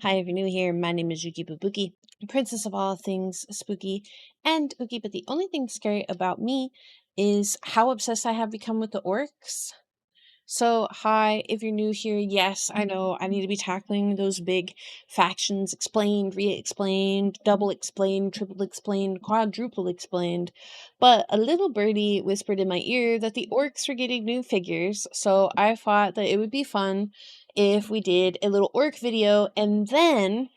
Hi, if you're new here, my name is Yuki Boobuki, princess of all things spooky and ooky, but the only thing scary about me is how obsessed I have become with the orcs. So, hi, if you're new here, yes, I know I need to be tackling those big factions, explained, re-explained, double explained, triple explained, quadruple explained, but a little birdie whispered in my ear that the orcs were getting new figures, so I thought that it would be fun if we did a little orc video, and then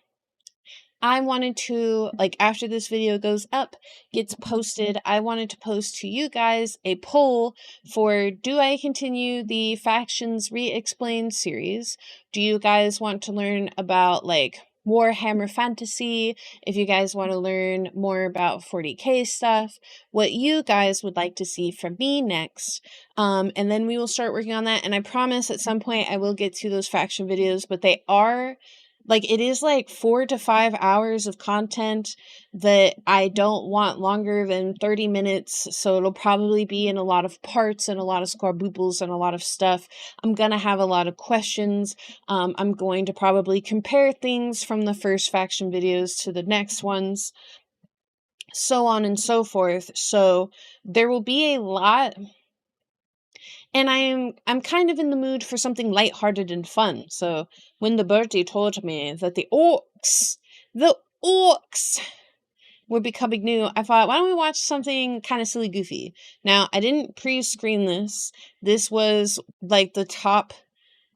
I wanted to, like, after this video goes up, gets posted, I wanted to post to you guys a poll for, do I continue the Factions Re-Explained series? Do you guys want to learn about, like, Warhammer Fantasy? If you guys want to learn more about 40k stuff, what you guys would like to see from me next. And then we will start working on that, and I promise at some point I will get to those faction videos, but they are like, it is like 4 to 5 hours of content that I don't want longer than 30 minutes, so it'll probably be in a lot of parts and a lot of squabooples and a lot of stuff. I'm gonna have a lot of questions. I'm going to probably compare things from the first faction videos to the next ones, so on and so forth. So there will be a lot, and I'm kind of in the mood for something lighthearted and fun. So when the birdie told me that the orcs were becoming new, I thought, why don't we watch something kind of silly goofy? Now, I didn't pre-screen this. This was like the top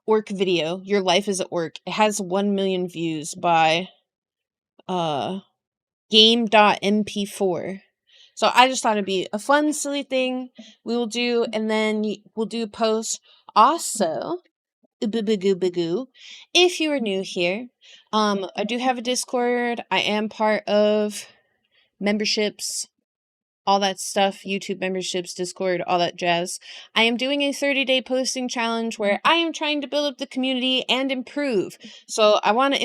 orc video. Your life as an orc. It has 1 million views by game.mp4. So I just thought it'd be a fun, silly thing we will do, and then we'll do a post. Also, if you are new here, I do have a Discord. I am part of memberships, all that stuff, YouTube memberships, Discord, all that jazz. I am doing a 30-day posting challenge where I am trying to build up the community and improve. So I want to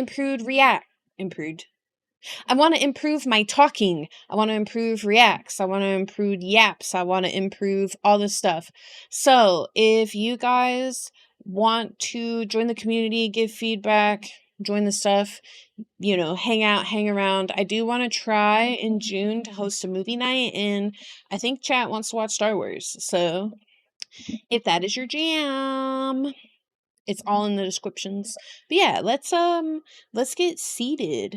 I want to improve my talking. I want to improve reacts. I want to improve yaps. I want to improve all this stuff. So if you guys want to join the community, give feedback, join the stuff, you know, hang out, hang around. I do want to try in June to host a movie night, and I think chat wants to watch Star Wars. So if that is your jam, it's all in the descriptions. But yeah, let's get seated.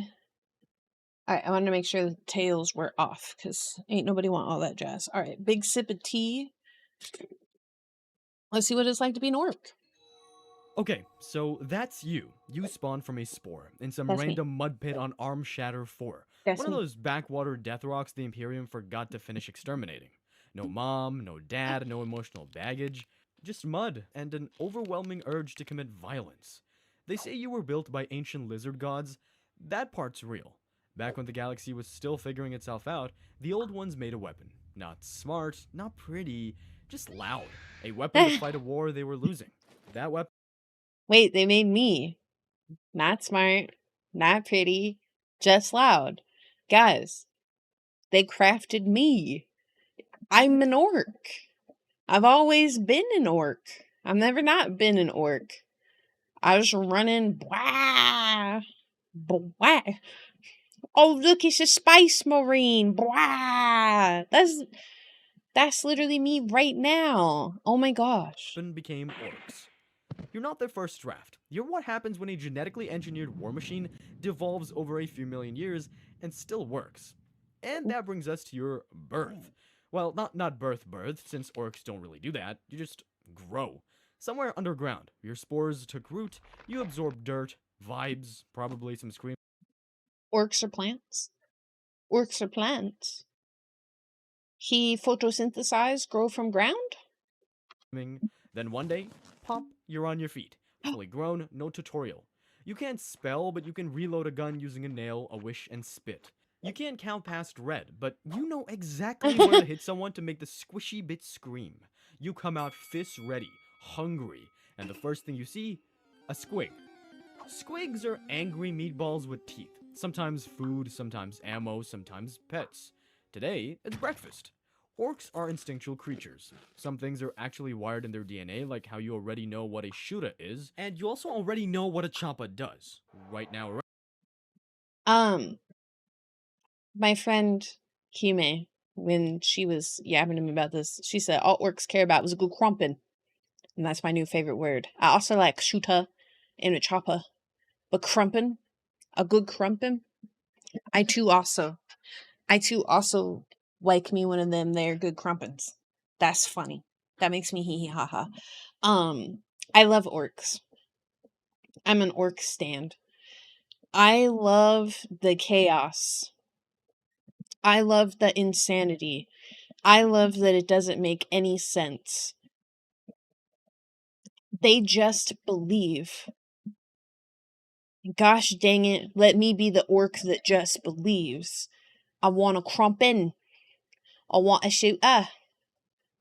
Alright, I wanted to make sure the tails were off, because ain't nobody want all that jazz. Alright, big sip of tea. Let's see what it's like to be an orc. Okay, so that's you. You spawned from a spore in some That's me. random mud pit on Arm Shatter 4. That's One of me. those backwater death rocks the Imperium forgot to finish exterminating. No mom, no dad, no emotional baggage, just mud and an overwhelming urge to commit violence. They say you were built by ancient lizard gods. That part's real. Back when the galaxy was still figuring itself out, the old ones made a weapon. Not smart, not pretty, just loud. A weapon to fight a war they were losing. That weapon. Wait, they made me. Not smart, not pretty, just loud. Guys, they crafted me. I'm an orc. I've always been an orc. I've never not been an orc. I was running, blah, blah. Oh, look, it's a space marine, blah. That's literally me right now. Oh my gosh. Became orcs. You're not their first draft. You're what happens when a genetically engineered war machine devolves over a few million years and still works. And that brings us to your birth. Well, not birth, since orcs don't really do that. You just grow. Somewhere underground. Your spores took root, you absorbed dirt, vibes, probably some screaming. Orcs are plants. Orcs are plants. He photosynthesized, grow from ground? Then one day, pop, you're on your feet. Fully grown, no tutorial. You can't spell, but you can reload a gun using a nail, a wish, and spit. You can't count past red, but you know exactly where to hit someone to make the squishy bit scream. You come out fists ready, hungry, and the first thing you see, a squig. Squigs are angry meatballs with teeth. Sometimes food, sometimes ammo, sometimes pets. Today, it's breakfast. Orcs are instinctual creatures. Some things are actually wired in their DNA, like how you already know what a shooter is, and you also already know what a chopper does. Right now, My friend Hume, when she was yapping to me about this, she said all orcs care about was a good crumpin'. And that's my new favorite word. I also like shooter and a chopper. But crumpin', a good crumpin', I too also like me one of them there good crumpins. That's funny. That makes me hee hee ha ha. I love orcs. I'm an orc stand. I love the chaos. I love the insanity. I love that it doesn't make any sense. They just believe. Gosh dang it, let me be the orc that just believes. I want a crumpin'. I want a shooter. I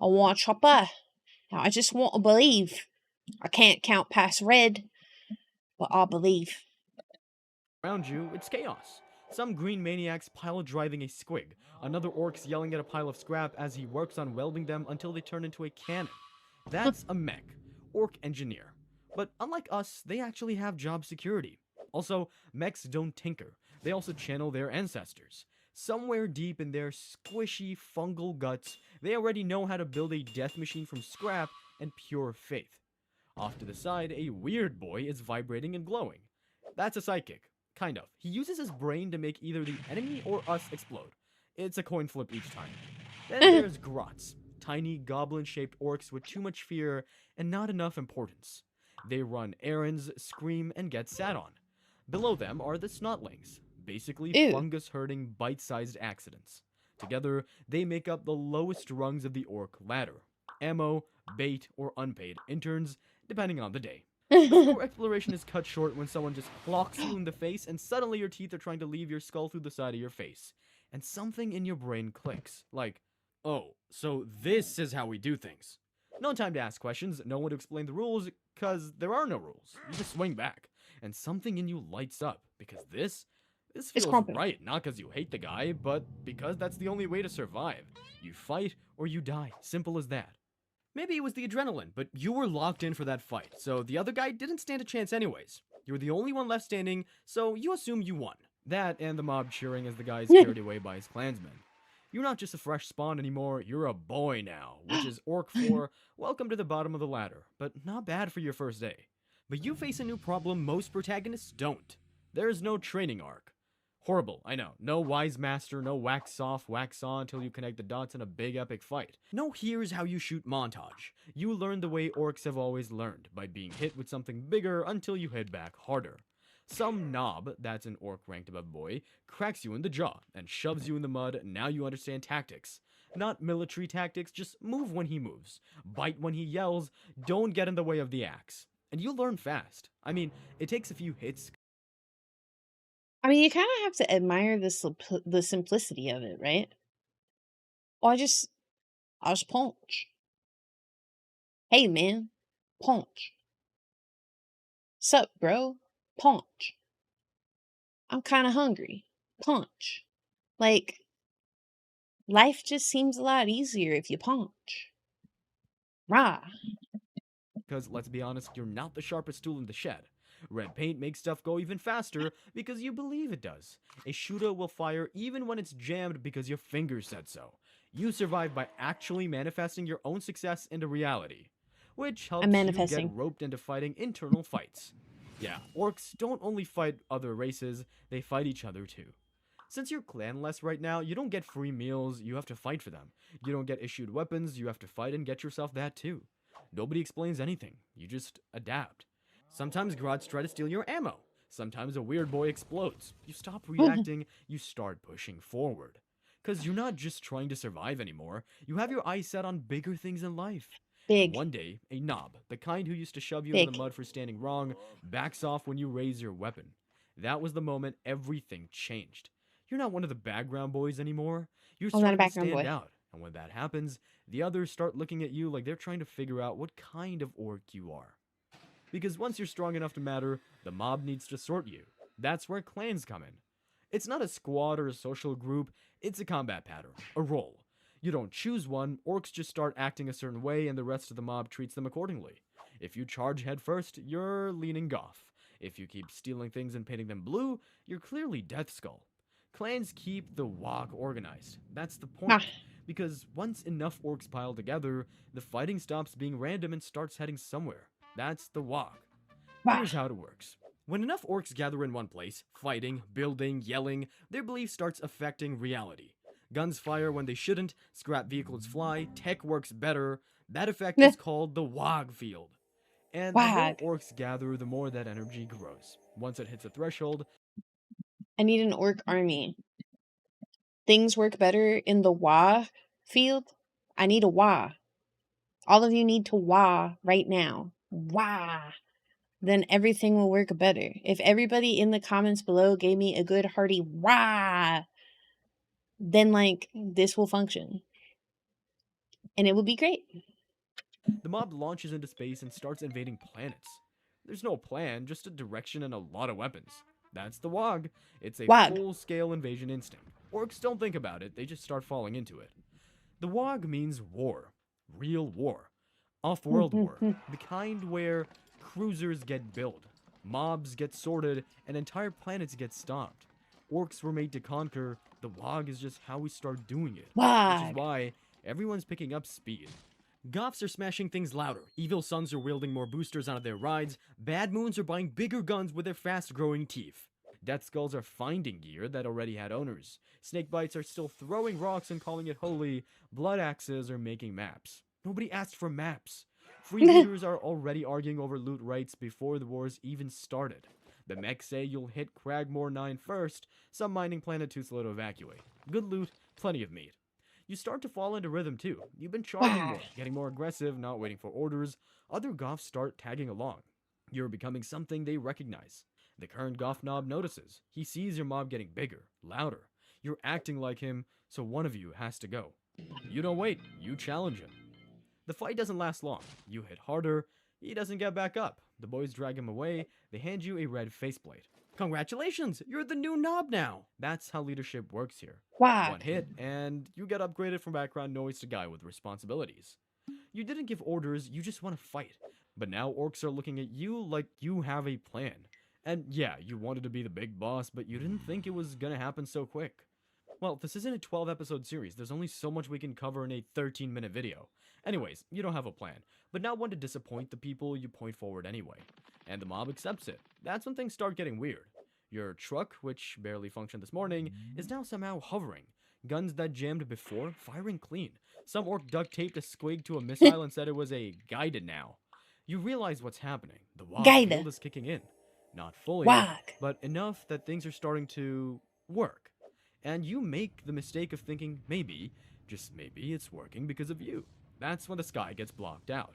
want a chopper. Now, I just want to believe. I can't count past red, but I believe. Around you, it's chaos. Some green maniacs pile driving a squig, another orc's yelling at a pile of scrap as he works on welding them until they turn into a cannon. That's a mech, orc engineer. But unlike us, they actually have job security. Also, mechs don't tinker, they also channel their ancestors. Somewhere deep in their squishy fungal guts, they already know how to build a death machine from scrap and pure faith. Off to the side, a weird boy is vibrating and glowing. That's a psychic. Kind of. He uses his brain to make either the enemy or us explode. It's a coin flip each time. Then there's Grots, tiny goblin-shaped orcs with too much fear and not enough importance. They run errands, scream, and get sat on. Below them are the snotlings, basically Ew. fungus-hurting, bite-sized accidents. Together, they make up the lowest rungs of the orc ladder. Ammo, bait, or unpaid interns, depending on the day. Your exploration is cut short when someone just clocks you in the face and suddenly your teeth are trying to leave your skull through the side of your face. And something in your brain clicks. Like, oh, so this is how we do things. No time to ask questions, no one to explain the rules, because there are no rules. You just swing back. And something in you lights up, because this feels crumping. right, not because you hate the guy, but because that's the only way to survive. You fight or you die, simple as that. Maybe it was the adrenaline, but you were locked in for that fight, so the other guy didn't stand a chance anyways. You were the only one left standing, so you assume you won. That and the mob cheering as the guy is carried away by his clansmen. You're not just a fresh spawn anymore, you're a boy now, which is Ork for welcome to the bottom of the ladder, but not bad for your first day. But you face a new problem most protagonists don't. There's no training arc. Horrible, I know. No wise master, no wax off, wax on until you connect the dots in a big epic fight. No here's how you shoot montage. You learn the way orcs have always learned, by being hit with something bigger until you hit back harder. Some knob, that's an orc ranked above boy, cracks you in the jaw and shoves you in the mud. Now you understand tactics. Not military tactics, just move when he moves, bite when he yells, don't get in the way of the axe. And you learn fast. I mean, it takes a few hits. I mean, you kind of have to admire the simplicity of it, right? Well, I just punch. Hey, man, punch. Sup, bro? Punch. I'm kind of hungry. Punch. Like, life just seems a lot easier if you punch. Rah. Because, let's be honest, you're not the sharpest tool in the shed. Red paint makes stuff go even faster because you believe it does. A shooter will fire even when it's jammed because your fingers said so. You survive by actually manifesting your own success into reality, which helps I'm you manifesting. get roped into fighting internal fights. Yeah, orcs don't only fight other races, they fight each other too. Since you're clanless right now, you don't get free meals, you have to fight for them. You don't get issued weapons, you have to fight and get yourself that too. Nobody explains anything, you just adapt. Sometimes Grots try to steal your ammo. Sometimes a weird boy explodes. You stop reacting, you start pushing forward. Because you're not just trying to survive anymore, you have your eyes set on bigger things in life. Big. One day, a knob, the kind who used to shove you Big. in the mud for standing wrong, backs off when you raise your weapon. That was the moment everything changed. You're not one of the background boys anymore. You're I'm not a starting to background stand boy. out. And when that happens, the others start looking at you like they're trying to figure out what kind of orc you are. Because once you're strong enough to matter, the mob needs to sort you. That's where clans come in. It's not a squad or a social group, it's a combat pattern, a role. You don't choose one, orcs just start acting a certain way and the rest of the mob treats them accordingly. If you charge head first, you're leaning off. If you keep stealing things and painting them blue, you're clearly Deathskull. Clans keep the Waaagh organized. That's the Ah, point. Because once enough orcs pile together, the fighting stops being random and starts heading somewhere. That's the Waaagh. ah. Here's how it works. When enough orcs gather in one place, fighting, building, yelling, their belief starts affecting reality. Guns fire when they shouldn't, scrap vehicles fly, tech works better. That effect is called the Waaagh field. And the more Waaagh. orcs gather, the more that energy grows. Once it hits a threshold, I need an orc army. Things work better in the Waaagh field. I need a Waaagh. All of you need to Waaagh right now. Waaagh. Then everything will work better. If everybody in the comments below gave me a good hearty Waaagh, then like this will function. And it will be great. the mob launches into space and starts invading planets. There's no plan, just a direction and a lot of weapons. That's the Waaagh. It's a Waaagh. full-scale invasion instinct. Orcs don't think about it, they just start falling into it. The Waaagh means war. Real war. Off-world war. The kind where cruisers get built, mobs get sorted, and entire planets get stopped. Orcs were made to conquer. The Waaagh is just how we start doing it. Which Waaagh. is why everyone's picking up speed. Goths are smashing things louder. Evil sons are wielding more boosters onto their rides. Bad moons are buying bigger guns with their fast-growing teeth. Deathskulls are finding gear that already had owners. Snakebites are still throwing rocks and calling it holy. Blood axes are making maps. Nobody asked for maps. Free looters are already arguing over loot rights before the wars even started. The Meks say you'll hit Cragmore 9 first. Some mining planet too slow to evacuate. Good loot, plenty of meat. You start to fall into rhythm too. You've been charging more, getting more aggressive, not waiting for orders. Other Goths start tagging along. You're becoming something they recognize. The current Goth Knob notices. He sees your mob getting bigger, louder. You're acting like him, so one of you has to go. You don't wait, you challenge him. The fight doesn't last long. You hit harder, he doesn't get back up. The boys drag him away, they hand you a red faceplate. Congratulations, you're the new knob now. That's how leadership works here. Waaagh. One hit, and you get upgraded from background noise to guy with responsibilities. You didn't give orders, you just want to fight. But now orcs are looking at you like you have a plan. And yeah, you wanted to be the big boss, but you didn't think it was gonna happen so quick. Well, this isn't a 12-episode series. There's only so much we can cover in a 13-minute video. Anyways, you don't have a plan, but not one to disappoint the people you point forward anyway. And the mob accepts it. That's when things start getting weird. Your truck, which barely functioned this morning, is now somehow hovering. Guns that jammed before, firing clean. Some orc duct taped a squig to a missile and said it was a guided now. You realize what's happening. The Waaagh field is kicking in. Not fully, Waaagh. but enough that things are starting to work. And you make the mistake of thinking maybe, just maybe, it's working because of you. That's when the sky gets blocked out.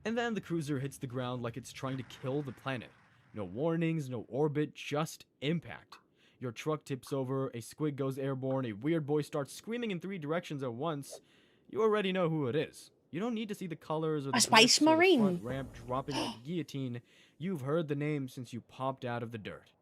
And then the cruiser hits the ground like it's trying to kill the planet. No warnings, no orbit, just impact. Your truck tips over, a squig goes airborne, a weird boy starts screaming in 3 directions at once. You already know who it is. You don't need to see the colors or the Spice grips or the Marine. front ramp dropping like a guillotine. You've heard the name since you popped out of the dirt.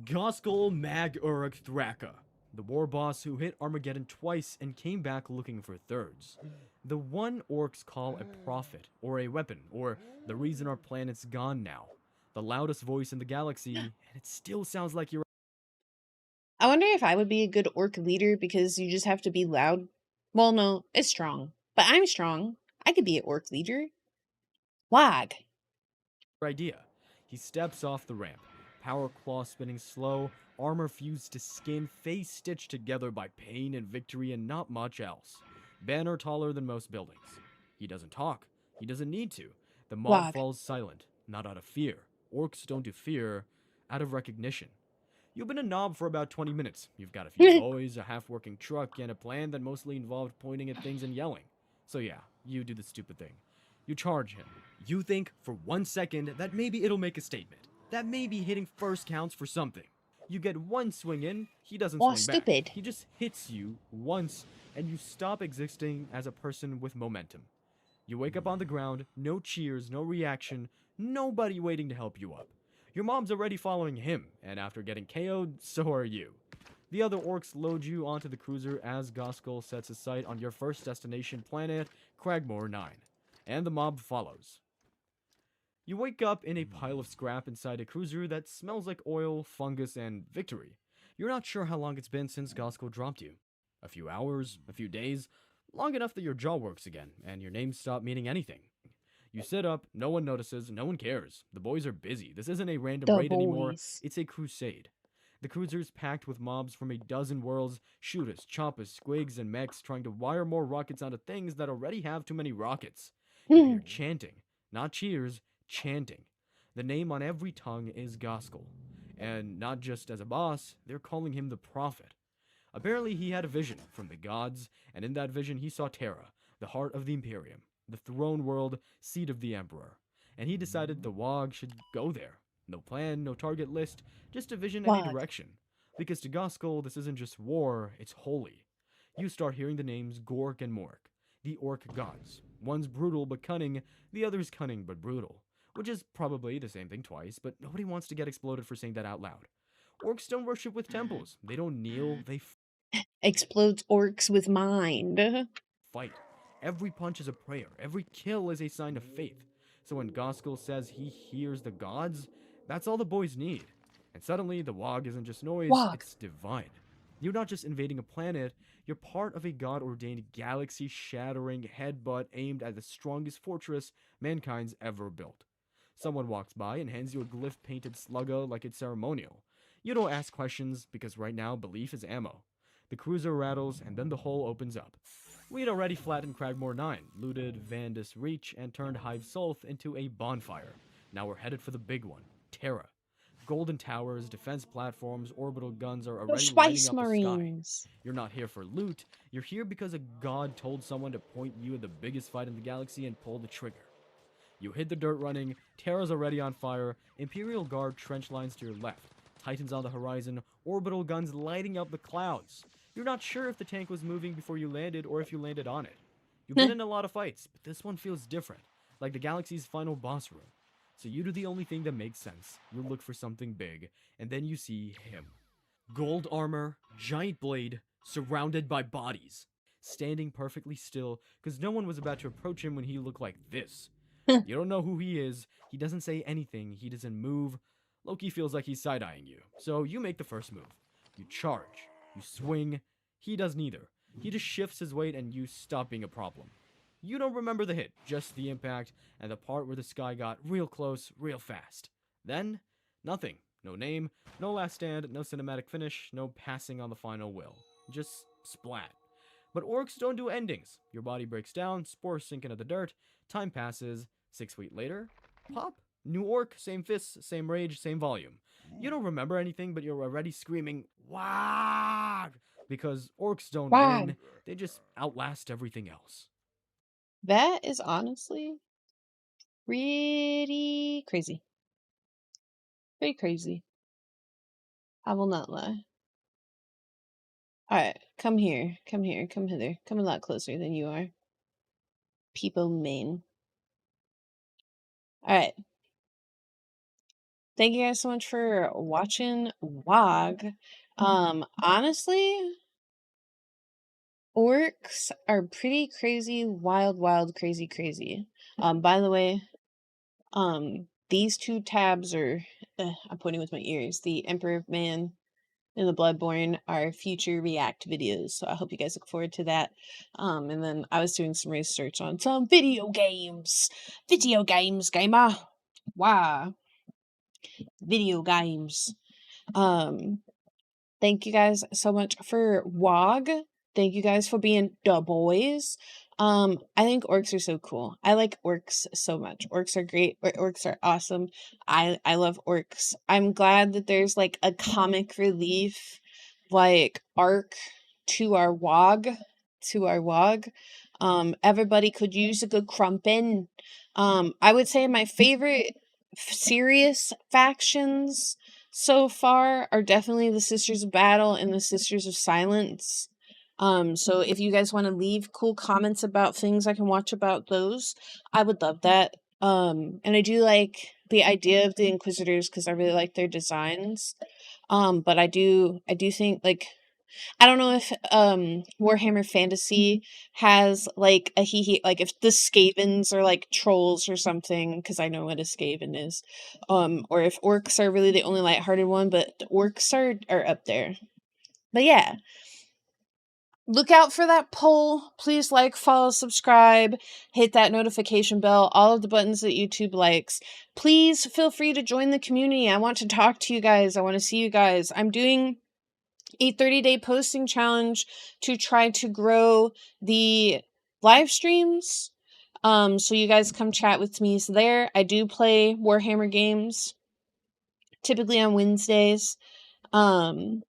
Ghazghkull Mag Uruk Thraka, the war boss who hit Armageddon twice and came back looking for thirds. The one orcs call a prophet, or a weapon, or the reason our planet's gone now. The loudest voice in the galaxy, and it still sounds like you're... I wonder if I would be a good orc leader because you just have to be loud. Well, no, it's strong. But I'm strong. I could be an orc leader. Waaagh. idea. He steps off the ramp, power claw spinning slow, armor fused to skin, face stitched together by pain and victory and not much else. Banner taller than most buildings. He doesn't talk. He doesn't need to. The mob Waaagh. falls silent, not out of fear. Orcs don't do fear, out of recognition. You've been a knob for about 20 minutes. You've got a few boys, a half-working truck, and a plan that mostly involved pointing at things and yelling. So yeah, you do the stupid thing. You charge him. You think, for 1 second, that maybe it'll make a statement. That maybe hitting first counts for something. You get one swing in, he doesn't swing stupid. back. He just hits you once, and you stop existing as a person with momentum. You wake up on the ground, no cheers, no reaction, nobody waiting to help you up. Your mom's already following him, and after getting KO'd, so are you. The other orcs load you onto the cruiser as Ghazghkull sets his sight on your first destination planet, Cragmore 9. And the mob follows. You wake up in a pile of scrap inside a cruiser that smells like oil, fungus, and victory. You're not sure how long it's been since Ghazghkull dropped you. A few hours, a few days, long enough that your jaw works again, and your name stopped meaning anything. You sit up, no one notices, no one cares. The boys are busy. This isn't a random The raid anymore, boys. it's a crusade. The cruiser's packed with mobs from a dozen worlds, shooters, choppers, squigs, and mechs trying to wire more rockets onto things that already have too many rockets. You hear chanting, not cheers, chanting. The name on every tongue is Ghazghkull. And not just as a boss, they're calling him the prophet. Apparently, he had a vision from the gods, and in that vision, he saw Terra, the heart of the Imperium, the throne world, seat of the Emperor. And he decided the Waaagh should go there. No plan, no target list, just a vision and a Waaagh. direction. Because to Ghazghkull, this isn't just war, it's holy. You start hearing the names Gork and Mork, the Ork gods. One's brutal but cunning, the other's cunning but brutal. Which is probably the same thing twice, but nobody wants to get exploded for saying that out loud. Orcs don't worship with temples. They don't kneel, they Explodes orcs with mind. fight. Every punch is a prayer. Every kill is a sign of faith. So when Ghazghkull says he hears the gods, that's all the boys need. And suddenly, the Waaagh isn't just noise, Waaagh. it's divine. You're not just invading a planet, you're part of a god-ordained galaxy-shattering headbutt aimed at the strongest fortress mankind's ever built. Someone walks by and hands you a glyph-painted slugga like it's ceremonial. You don't ask questions, because right now, belief is ammo. The cruiser rattles, and then the hole opens up. We had already flattened Cragmore 9, looted Vandus Reach, and turned Hive Sulth into a bonfire. Now we're headed for the big one, Terra. Golden towers, defense platforms, orbital guns are The already lighting Spice up the sky. Marines. You're not here for loot, you're here because a god told someone to point you at the biggest fight in the galaxy and pull the trigger. You hit the dirt running, Terra's already on fire, Imperial Guard trench lines to your left, Titans on the horizon, orbital guns lighting up the clouds. You're not sure if the tank was moving before you landed or if you landed on it. You've been in a lot of fights, but this one feels different, like the galaxy's final boss room. So you do the only thing that makes sense. You look for something big, and then you see him. Gold armor, giant blade, surrounded by bodies. Standing perfectly still, because no one was about to approach him when he looked like this. You don't know who he is, he doesn't say anything, he doesn't move. Loki feels like he's side-eyeing you, so you make the first move. You charge, you swing, he does neither. He just shifts his weight and you stop being a problem. You don't remember the hit, just the impact, and the part where the sky got real close, real fast. Then, nothing. No name, no last stand, no cinematic finish, no passing on the final will. Just splat. But orcs don't do endings. Your body breaks down, spores sink into the dirt, time passes, 6 feet later, pop. New orc, same fists, same rage, same volume. You don't remember anything, but you're already screaming, Waaagh! Because orcs don't Waaagh. win, they just outlast everything else. That is honestly pretty crazy. Pretty crazy. I will not lie. Alright, come here. Come here. Come hither. Come a lot closer than you are. People main. Alright. Thank you guys so much for watching Waaagh. Honestly, orcs are pretty crazy, wild, crazy, crazy. By the way, these two tabs are, I'm pointing with my ears, the Emperor of Man and the Bloodborne are future React videos, so I hope you guys look forward to that. And then I was doing some research on some video games. Video games, gamer. Wow. Video games. Thank you guys so much for Waaagh. Thank you guys for being the boys. I think orcs are so cool. I like orcs so much. Orcs are great. Orcs are awesome. I love orcs. I'm glad that there's like a comic relief like arc to our Waaagh. Everybody could use a good crumpin. I would say my favorite serious factions so far are definitely the Sisters of Battle and the Sisters of Silence. So if you guys want to leave cool comments about things I can watch about those, I would love that. And I do like the idea of the Inquisitors because I really like their designs. But I do think like I don't know if Warhammer Fantasy has like a like if the Skavens are like trolls or something, because I know what a Skaven is. Or if orcs are really the only lighthearted one, but the orcs are up there. But yeah. Look out for that poll. Please like, follow, subscribe, hit that notification bell, all of the buttons that YouTube likes. Please feel free to join the community. I want to talk to you guys. I want to see you guys. I'm doing a 30-day posting challenge to try to grow the live streams. So you guys come chat with me there. I do play Warhammer games, typically on Wednesdays. I'm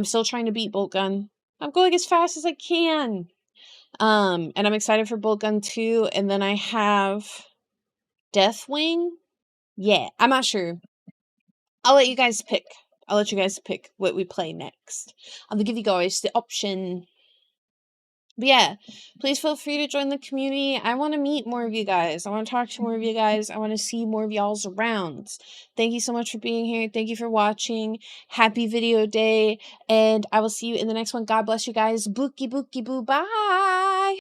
still trying to beat Bolt Gun. I'm going as fast as I can. And I'm excited for Bolt Gun 2. And then I have Deathwing. Yeah, I'm not sure. I'll let you guys pick. I'll let you guys pick what we play next. I'm gonna give you guys the option. But yeah, please feel free to join the community. I want to meet more of you guys. I want to talk to more of you guys. I want to see more of y'all's around. Thank you so much for being here. Thank you for watching. Happy video day. And I will see you in the next one. God bless you guys. Bookie bookie boo. Bye.